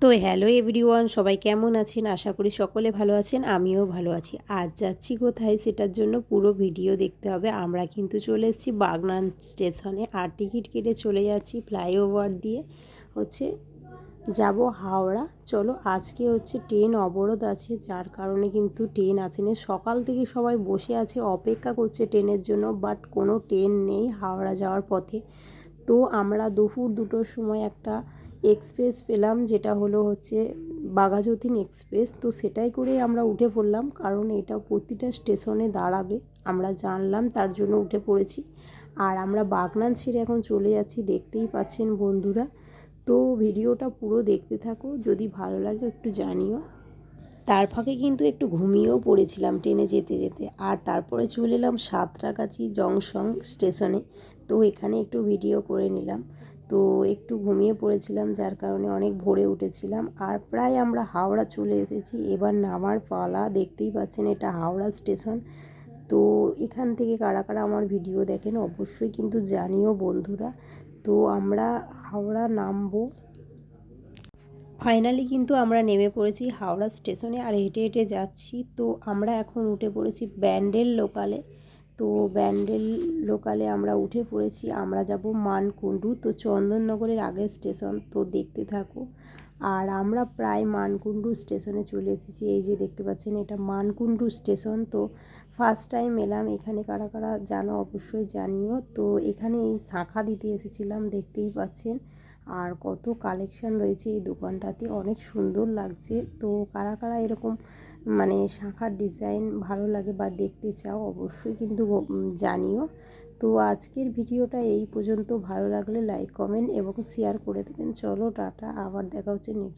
তো hello everyone, সবাই কেমন আছেন? আশা করি সকলে ভালো আছেন, আমিও ভালো আছি। আজ যাচ্ছি কোথায় সেটার জন্য পুরো ভিডিও দেখতে হবে। আমরা কিন্তু চলে এসেছি বাগনান স্টেশনে, আর টিকিট কেটে চলে যাচ্ছি ফ্লাইওভার দিয়ে যাব হাওড়া। চলো, আজকে ট্রেন অবরোধ আছে, যার কারণে কিন্তু ট্রেন আসেনি। সকাল থেকে সবাই বসে আছে, অপেক্ষা করছে ট্রেনের জন্য, বাট কোনো ট্রেন নেই হাওড়া যাওয়ার পথে। তো আমরা দুপুর 2টোর সময় একটা এক্সপ্রেস পেলাম, যেটা হলো বাঘাযতীন এক্সপ্রেস। তো সেটাই করে আমরা উঠে পড়লাম, কারণ এটা প্রতিটা স্টেশনে দাঁড়াবে আমরা জানলাম, তার জন্য উঠে পড়েছি। আর আমরা বাগনান ছেড়ে এখন চলে যাচ্ছি, দেখতেই পাচ্ছেন বন্ধুরা। তো ভিডিওটা পুরো দেখতে থাকো, যদি ভালো লাগে একটু জানিও। তার ফাঁকে কিন্তু একটু ঘুমিয়েও পড়েছিলাম ট্রেনে যেতে যেতে। আর তারপরে চলে এলাম সাঁতরাগাছি জংশন স্টেশনে। তো এখানে একটু ভিডিও করে নিলাম। তো একটু ঘুমিয়ে পড়েছিলাম, যার কারণে অনেক ভোরে উঠেছিলাম। আর প্রায় আমরা হাওড়া চলে এসেছি, এবার নামার পালা। দেখতেই পাচ্ছেন এটা হাওড়া স্টেশন। তো এখান থেকে কারা কারা আমার ভিডিও দেখেন অবশ্যই কিন্তু জানিও বন্ধুরা। তো আমরা হাওড়া নামবো। ফাইনালি কিন্তু আমরা নেমে পড়েছি হাওড়া স্টেশনে, আর হেঁটে হেঁটে যাচ্ছি। তো আমরা এখন উঠে পড়েছি ব্যান্ডেল লোকালে। তো ব্যান্ডেল লোকালে আমরা উঠে পড়েছি, আমরা যাব মানকুণ্ডু। তো চন্দননগরের আগের স্টেশন, তো দেখতে থাকো। আর আমরা প্রায় মানকুণ্ডু স্টেশনে চলে এসেছি। এই যে দেখতে পাচ্ছেন এটা মানকুণ্ডু স্টেশন। তো ফার্স্ট টাইম এলাম এখানে, কারা কারা জানো অবশ্যই জানিও। তো এখানে এই শাঁখা দিতে এসেছিলাম, দেখতেই পাচ্ছেন। আর কত কালেকশান রয়েছে এই দোকানটাতে, অনেক সুন্দর লাগছে। তো কারা কারা এরকম শাঁখার ডিজাইন ভালো লাগে বা দেখতে চাও অবশ্যই কিন্তু জানিও। তো আজকের ভিডিওটা এই পর্যন্ত। ভালো লাগলে লাইক, কমেন্ট এবং শেয়ার করে দেবেন। চলো টাটা, আবার দেখা হচ্ছে নেক্সট।